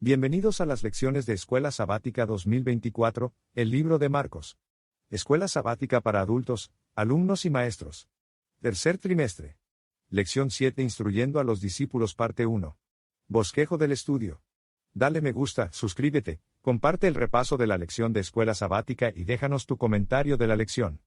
Bienvenidos a las lecciones de Escuela Sabática 2024, el libro de Marcos. Escuela Sabática para adultos, alumnos y maestros. Tercer trimestre. Lección 7 Instruyendo a los discípulos parte 1. Bosquejo del estudio. Dale me gusta, suscríbete, comparte el repaso de la lección de Escuela Sabática y déjanos tu comentario de la lección.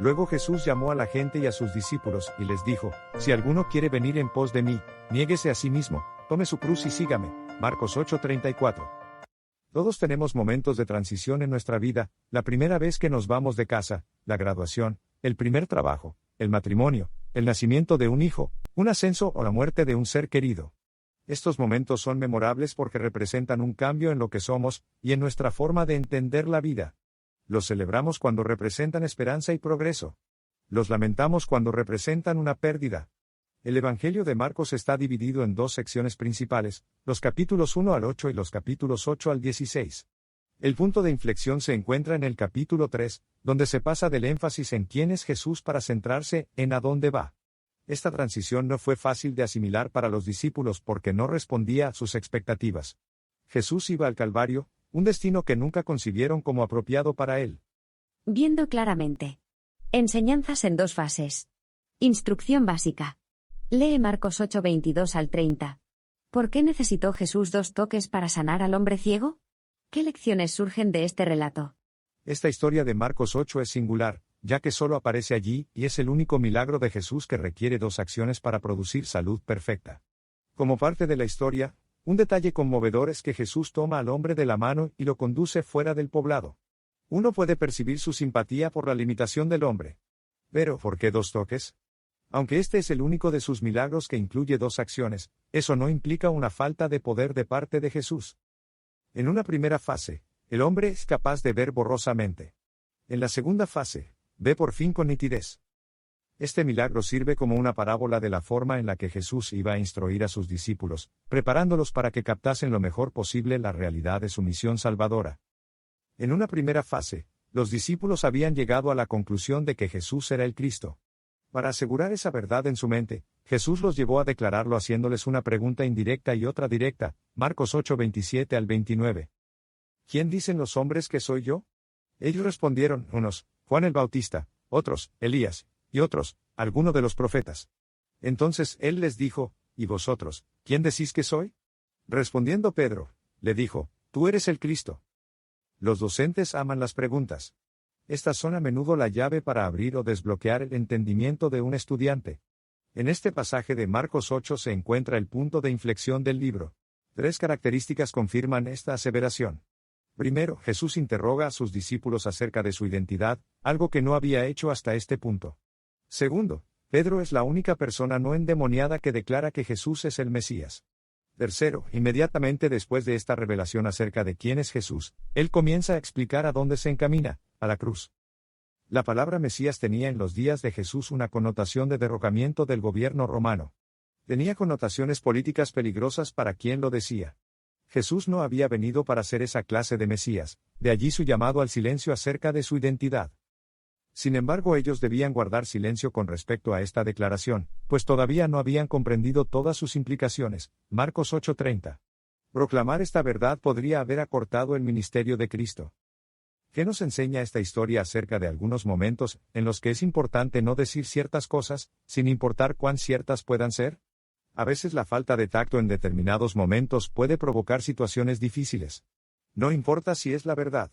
Luego Jesús llamó a la gente y a sus discípulos y les dijo: Si alguno quiere venir en pos de mí, niéguese a sí mismo, tome su cruz y sígame. Marcos 8:34. Todos tenemos momentos de transición en nuestra vida: la primera vez que nos vamos de casa, la graduación, el primer trabajo, el matrimonio, el nacimiento de un hijo, un ascenso o la muerte de un ser querido. Estos momentos son memorables porque representan un cambio en lo que somos y en nuestra forma de entender la vida. Los celebramos cuando representan esperanza y progreso. Los lamentamos cuando representan una pérdida. El Evangelio de Marcos está dividido en dos secciones principales, los capítulos 1 al 8 y los capítulos 8 al 16. El punto de inflexión se encuentra en el capítulo 3, donde se pasa del énfasis en quién es Jesús para centrarse en a dónde va. Esta transición no fue fácil de asimilar para los discípulos porque no respondía a sus expectativas. Jesús iba al Calvario, un destino que nunca concibieron como apropiado para él. Viendo claramente. Enseñanzas en dos fases. Instrucción básica. Lee Marcos 8:22 al 30. ¿Por qué necesitó Jesús 2 toques para sanar al hombre ciego? ¿Qué lecciones surgen de este relato? Esta historia de Marcos 8 es singular, ya que solo aparece allí y es el único milagro de Jesús que requiere 2 acciones para producir salud perfecta. Como parte de la historia, un detalle conmovedor es que Jesús toma al hombre de la mano y lo conduce fuera del poblado. Uno puede percibir su simpatía por la limitación del hombre. Pero, ¿por qué 2 toques? Aunque este es el único de sus milagros que incluye 2 acciones, eso no implica una falta de poder de parte de Jesús. En una primera fase, el hombre es capaz de ver borrosamente. En la segunda fase, ve por fin con nitidez. Este milagro sirve como una parábola de la forma en la que Jesús iba a instruir a sus discípulos, preparándolos para que captasen lo mejor posible la realidad de su misión salvadora. En una primera fase, los discípulos habían llegado a la conclusión de que Jesús era el Cristo. Para asegurar esa verdad en su mente, Jesús los llevó a declararlo haciéndoles una pregunta indirecta y otra directa, Marcos 8:27 al 29. ¿Quién dicen los hombres que soy yo? Ellos respondieron, unos, Juan el Bautista, otros, Elías, y otros, alguno de los profetas. Entonces él les dijo, ¿y vosotros, quién decís que soy? Respondiendo Pedro, le dijo, tú eres el Cristo. Los docentes aman las preguntas. Estas son a menudo la llave para abrir o desbloquear el entendimiento de un estudiante. En este pasaje de Marcos 8 se encuentra el punto de inflexión del libro. 3 características confirman esta aseveración. Primero, Jesús interroga a sus discípulos acerca de su identidad, algo que no había hecho hasta este punto. Segundo, Pedro es la única persona no endemoniada que declara que Jesús es el Mesías. Tercero, inmediatamente después de esta revelación acerca de quién es Jesús, él comienza a explicar a dónde se encamina, a la cruz. La palabra Mesías tenía en los días de Jesús una connotación de derrocamiento del gobierno romano. Tenía connotaciones políticas peligrosas para quien lo decía. Jesús no había venido para ser esa clase de Mesías, de allí su llamado al silencio acerca de su identidad. Sin embargo, ellos debían guardar silencio con respecto a esta declaración, pues todavía no habían comprendido todas sus implicaciones. Marcos 8:30. Proclamar esta verdad podría haber acortado el ministerio de Cristo. ¿Qué nos enseña esta historia acerca de algunos momentos en los que es importante no decir ciertas cosas, sin importar cuán ciertas puedan ser? A veces la falta de tacto en determinados momentos puede provocar situaciones difíciles. No importa si es la verdad.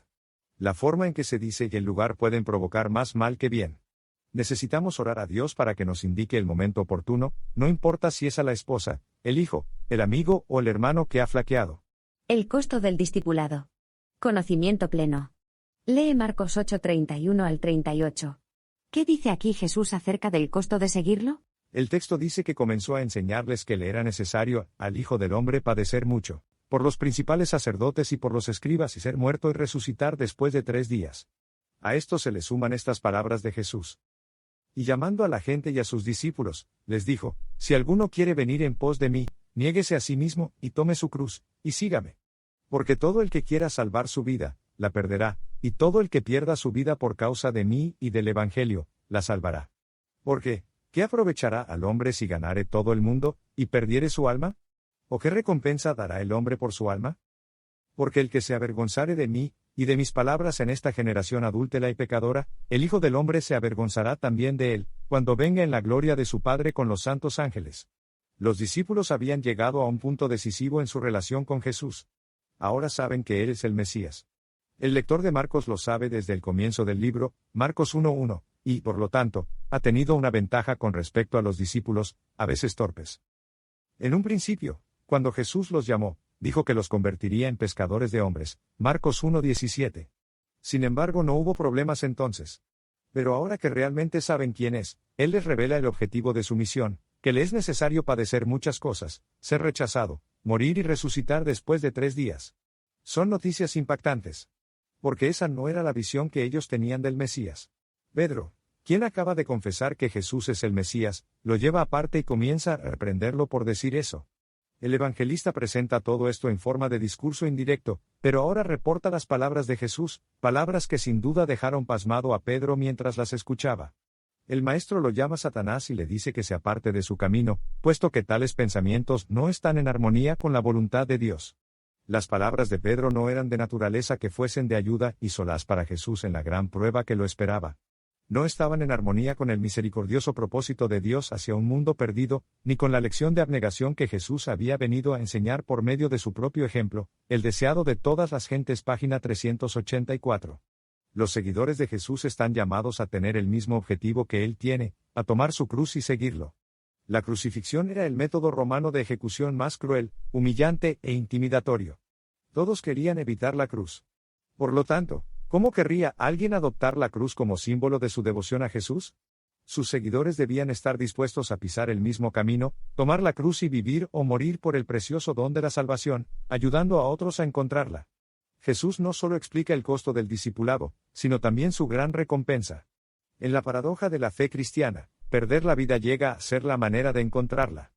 La forma en que se dice y el lugar pueden provocar más mal que bien. Necesitamos orar a Dios para que nos indique el momento oportuno, no importa si es a la esposa, el hijo, el amigo o el hermano que ha flaqueado. El costo del discipulado. Conocimiento pleno. Lee Marcos 8:31 al 38. ¿Qué dice aquí Jesús acerca del costo de seguirlo? El texto dice que comenzó a enseñarles que le era necesario al Hijo del Hombre padecer mucho, por los principales sacerdotes y por los escribas y ser muerto y resucitar después de 3 días. A esto se le suman estas palabras de Jesús. Y llamando a la gente y a sus discípulos, les dijo, si alguno quiere venir en pos de mí, niéguese a sí mismo, y tome su cruz, y sígame. Porque todo el que quiera salvar su vida, la perderá, y todo el que pierda su vida por causa de mí y del Evangelio, la salvará. Porque, ¿qué aprovechará al hombre si ganare todo el mundo, y perdiere su alma? ¿O qué recompensa dará el hombre por su alma? Porque el que se avergonzare de mí, y de mis palabras en esta generación adúltera y pecadora, el Hijo del Hombre se avergonzará también de él, cuando venga en la gloria de su Padre con los santos ángeles. Los discípulos habían llegado a un punto decisivo en su relación con Jesús. Ahora saben que Él es el Mesías. El lector de Marcos lo sabe desde el comienzo del libro, Marcos 1:1, y, por lo tanto, ha tenido una ventaja con respecto a los discípulos, a veces torpes. En un principio, cuando Jesús los llamó, dijo que los convertiría en pescadores de hombres, Marcos 1:17. Sin embargo, no hubo problemas entonces. Pero ahora que realmente saben quién es, Él les revela el objetivo de su misión, que le es necesario padecer muchas cosas, ser rechazado, morir y resucitar después de 3 días. Son noticias impactantes. Porque esa no era la visión que ellos tenían del Mesías. Pedro, quien acaba de confesar que Jesús es el Mesías, lo lleva aparte y comienza a reprenderlo por decir eso. El evangelista presenta todo esto en forma de discurso indirecto, pero ahora reporta las palabras de Jesús, palabras que sin duda dejaron pasmado a Pedro mientras las escuchaba. El maestro lo llama Satanás y le dice que se aparte de su camino, puesto que tales pensamientos no están en armonía con la voluntad de Dios. Las palabras de Pedro no eran de naturaleza que fuesen de ayuda y solaz para Jesús en la gran prueba que lo esperaba. No estaban en armonía con el misericordioso propósito de Dios hacia un mundo perdido, ni con la lección de abnegación que Jesús había venido a enseñar por medio de su propio ejemplo, el deseado de todas las gentes, página 384. Los seguidores de Jesús están llamados a tener el mismo objetivo que Él tiene, a tomar su cruz y seguirlo. La crucifixión era el método romano de ejecución más cruel, humillante e intimidatorio. Todos querían evitar la cruz. Por lo tanto, ¿cómo querría alguien adoptar la cruz como símbolo de su devoción a Jesús? Sus seguidores debían estar dispuestos a pisar el mismo camino, tomar la cruz y vivir o morir por el precioso don de la salvación, ayudando a otros a encontrarla. Jesús no solo explica el costo del discipulado, sino también su gran recompensa. En la paradoja de la fe cristiana, perder la vida llega a ser la manera de encontrarla.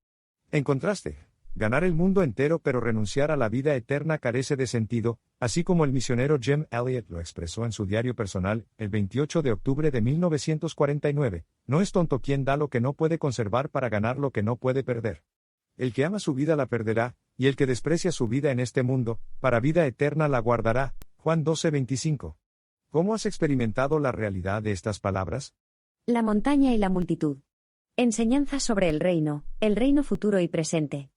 En contraste, ganar el mundo entero pero renunciar a la vida eterna carece de sentido, así como el misionero Jim Elliot lo expresó en su diario personal, el 28 de octubre de 1949, no es tonto quien da lo que no puede conservar para ganar lo que no puede perder. El que ama su vida la perderá, y el que desprecia su vida en este mundo, para vida eterna la guardará. Juan 12:25. ¿Cómo has experimentado la realidad de estas palabras? La montaña y la multitud. Enseñanza sobre el reino futuro y presente.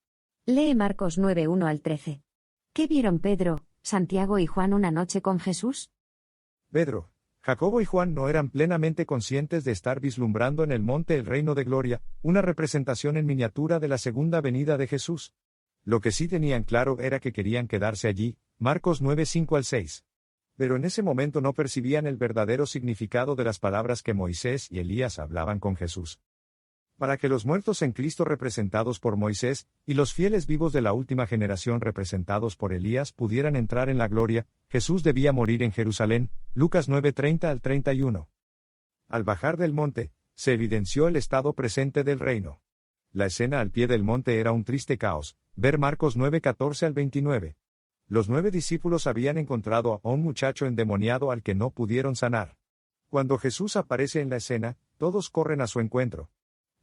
Lee Marcos 9:1 al 13. ¿Qué vieron Pedro, Santiago y Juan una noche con Jesús? Pedro, Jacobo y Juan no eran plenamente conscientes de estar vislumbrando en el monte el reino de gloria, una representación en miniatura de la segunda venida de Jesús. Lo que sí tenían claro era que querían quedarse allí, Marcos 9:5 al 6. Pero en ese momento no percibían el verdadero significado de las palabras que Moisés y Elías hablaban con Jesús. Para que los muertos en Cristo representados por Moisés, y los fieles vivos de la última generación representados por Elías pudieran entrar en la gloria, Jesús debía morir en Jerusalén, Lucas 9:30 al 31. Al bajar del monte, se evidenció el estado presente del reino. La escena al pie del monte era un triste caos, ver Marcos 9:14 al 29. Los 9 discípulos habían encontrado a un muchacho endemoniado al que no pudieron sanar. Cuando Jesús aparece en la escena, todos corren a su encuentro.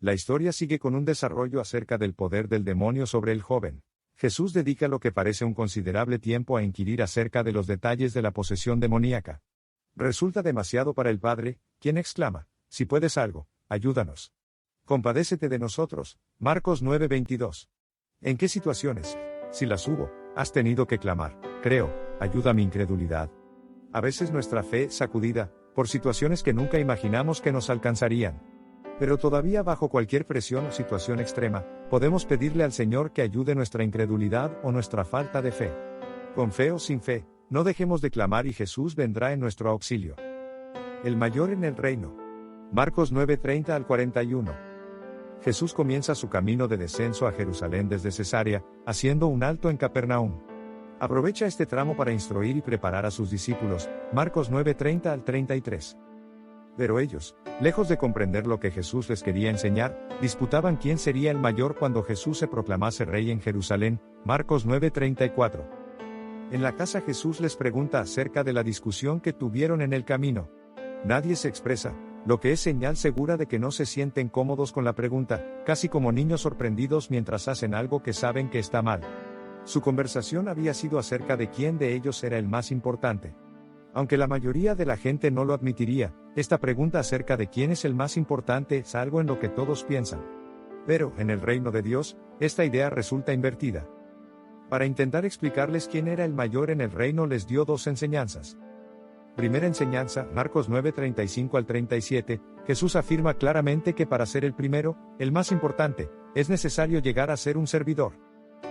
La historia sigue con un desarrollo acerca del poder del demonio sobre el joven. Jesús dedica lo que parece un considerable tiempo a inquirir acerca de los detalles de la posesión demoníaca. Resulta demasiado para el Padre, quien exclama: si puedes algo, ayúdanos. Compadécete de nosotros, Marcos 9:22. ¿En qué situaciones, si las hubo, has tenido que clamar: creo, ayuda a mi incredulidad? A veces nuestra fe es sacudida, por situaciones que nunca imaginamos que nos alcanzarían. Pero todavía bajo cualquier presión o situación extrema, podemos pedirle al Señor que ayude nuestra incredulidad o nuestra falta de fe. Con fe o sin fe, no dejemos de clamar y Jesús vendrá en nuestro auxilio. El mayor en el reino. Marcos 9:30 al 41. Jesús comienza su camino de descenso a Jerusalén desde Cesarea, haciendo un alto en Capernaum. Aprovecha este tramo para instruir y preparar a sus discípulos, Marcos 9:30 al 33. Pero ellos, lejos de comprender lo que Jesús les quería enseñar, disputaban quién sería el mayor cuando Jesús se proclamase rey en Jerusalén, Marcos 9:34. En la casa Jesús les pregunta acerca de la discusión que tuvieron en el camino. Nadie se expresa, lo que es señal segura de que no se sienten cómodos con la pregunta, casi como niños sorprendidos mientras hacen algo que saben que está mal. Su conversación había sido acerca de quién de ellos era el más importante. Aunque la mayoría de la gente no lo admitiría, esta pregunta acerca de quién es el más importante es algo en lo que todos piensan. Pero, en el reino de Dios, esta idea resulta invertida. Para intentar explicarles quién era el mayor en el reino les dio dos enseñanzas. Primera enseñanza, Marcos 9:35 al 37, Jesús afirma claramente que para ser el primero, el más importante, es necesario llegar a ser un servidor.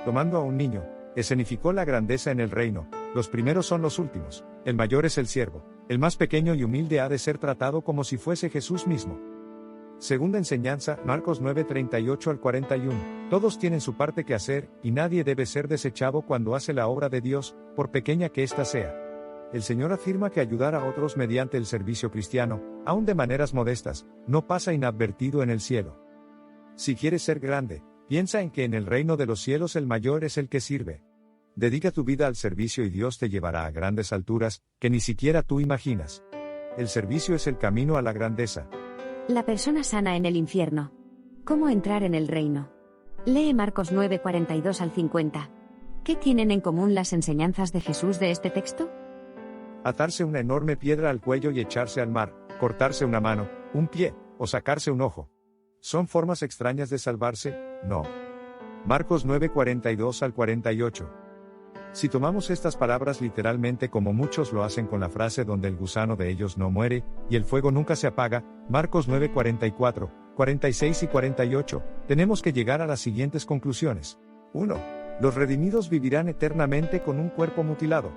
Tomando a un niño, escenificó la grandeza en el reino, los primeros son los últimos, el mayor es el siervo, el más pequeño y humilde ha de ser tratado como si fuese Jesús mismo. Segunda enseñanza, Marcos 9:38 al 41, todos tienen su parte que hacer, y nadie debe ser desechado cuando hace la obra de Dios, por pequeña que ésta sea. El Señor afirma que ayudar a otros mediante el servicio cristiano, aun de maneras modestas, no pasa inadvertido en el cielo. Si quieres ser grande, piensa en que en el reino de los cielos el mayor es el que sirve. Dedica tu vida al servicio y Dios te llevará a grandes alturas, que ni siquiera tú imaginas. El servicio es el camino a la grandeza. La persona sana en el infierno. ¿Cómo entrar en el reino? Lee Marcos 9:42 al 50. ¿Qué tienen en común las enseñanzas de Jesús de este texto? Atarse una enorme piedra al cuello y echarse al mar, cortarse una mano, un pie, o sacarse un ojo. ¿Son formas extrañas de salvarse? No. Marcos 9:42 al 48. Si tomamos estas palabras literalmente como muchos lo hacen con la frase donde el gusano de ellos no muere, y el fuego nunca se apaga, Marcos 9:44, 46 y 48, tenemos que llegar a las siguientes conclusiones. 1. Los redimidos vivirán eternamente con un cuerpo mutilado.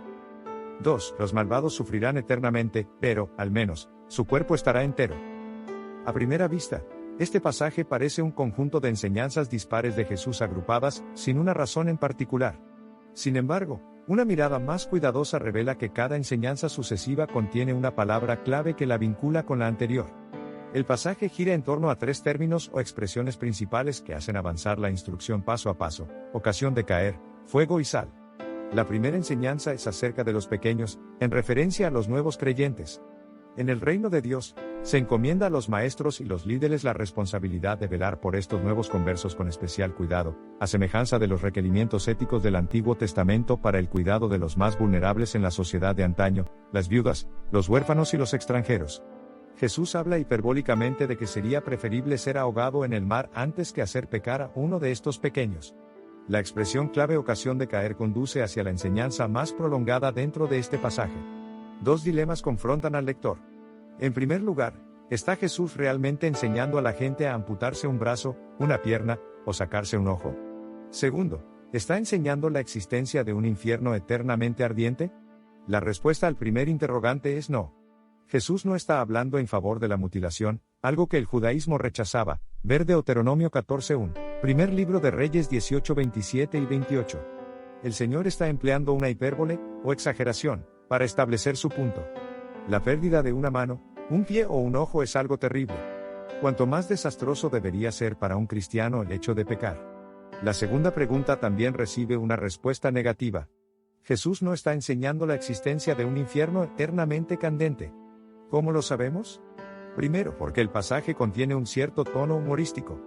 2. Los malvados sufrirán eternamente, pero, al menos, su cuerpo estará entero. A primera vista, este pasaje parece un conjunto de enseñanzas dispares de Jesús agrupadas, sin una razón en particular. Sin embargo, una mirada más cuidadosa revela que cada enseñanza sucesiva contiene una palabra clave que la vincula con la anterior. El pasaje gira en torno a tres términos o expresiones principales que hacen avanzar la instrucción paso a paso: ocasión de caer, fuego y sal. La primera enseñanza es acerca de los pequeños, en referencia a los nuevos creyentes. En el reino de Dios, se encomienda a los maestros y los líderes la responsabilidad de velar por estos nuevos conversos con especial cuidado, a semejanza de los requerimientos éticos del Antiguo Testamento para el cuidado de los más vulnerables en la sociedad de antaño, las viudas, los huérfanos y los extranjeros. Jesús habla hiperbólicamente de que sería preferible ser ahogado en el mar antes que hacer pecar a uno de estos pequeños. La expresión clave ocasión de caer conduce hacia la enseñanza más prolongada dentro de este pasaje. Dos dilemas confrontan al lector. En primer lugar, ¿está Jesús realmente enseñando a la gente a amputarse un brazo, una pierna, o sacarse un ojo? Segundo, ¿está enseñando la existencia de un infierno eternamente ardiente? La respuesta al primer interrogante es no. Jesús no está hablando en favor de la mutilación, algo que el judaísmo rechazaba, ver Deuteronomio 14:1, primer libro de Reyes 18:27 y 28. El Señor está empleando una hipérbole, o exageración, para establecer su punto. La pérdida de una mano, un pie o un ojo es algo terrible. Cuanto más desastroso debería ser para un cristiano el hecho de pecar. La segunda pregunta también recibe una respuesta negativa. Jesús no está enseñando la existencia de un infierno eternamente candente. ¿Cómo lo sabemos? Primero, porque el pasaje contiene un cierto tono humorístico.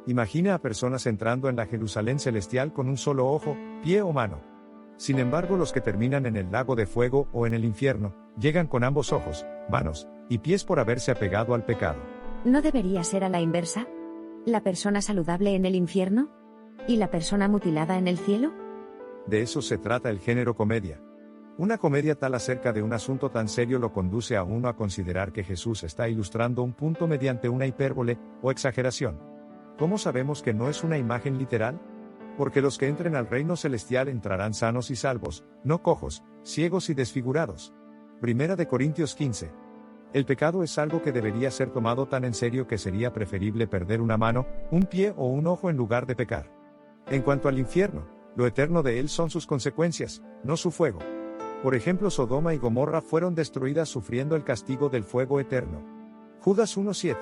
Imagina a personas entrando en la Jerusalén celestial con un solo ojo, pie o mano. Sin embargo, los que terminan en el lago de fuego o en el infierno, llegan con ambos ojos, manos y pies por haberse apegado al pecado. ¿No debería ser a la inversa? ¿La persona saludable en el infierno? ¿Y la persona mutilada en el cielo? De eso se trata el género comedia. Una comedia tal acerca de un asunto tan serio lo conduce a uno a considerar que Jesús está ilustrando un punto mediante una hipérbole, o exageración. ¿Cómo sabemos que no es una imagen literal? Porque los que entren al reino celestial entrarán sanos y salvos, no cojos, ciegos y desfigurados. Primera de Corintios 15. El pecado es algo que debería ser tomado tan en serio que sería preferible perder una mano, un pie o un ojo en lugar de pecar. En cuanto al infierno, lo eterno de él son sus consecuencias, no su fuego. Por ejemplo, Sodoma y Gomorra fueron destruidas sufriendo el castigo del fuego eterno. Judas 1:7.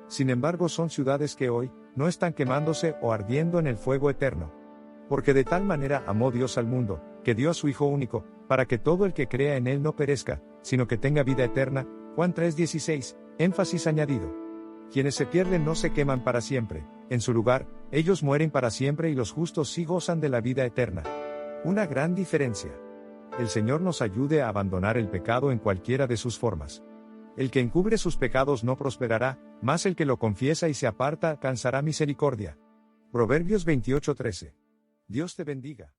Sin embargo, son ciudades que hoy no están quemándose o ardiendo en el fuego eterno. Porque de tal manera amó Dios al mundo, que dio a su Hijo único, para que todo el que crea en él no perezca, sino que tenga vida eterna. Juan 3:16. Énfasis añadido. Quienes se pierden no se queman para siempre, en su lugar, ellos mueren para siempre y los justos sí gozan de la vida eterna. Una gran diferencia. El Señor nos ayude a abandonar el pecado en cualquiera de sus formas. El que encubre sus pecados no prosperará, mas el que lo confiesa y se aparta alcanzará misericordia. Proverbios 28:13. Dios te bendiga.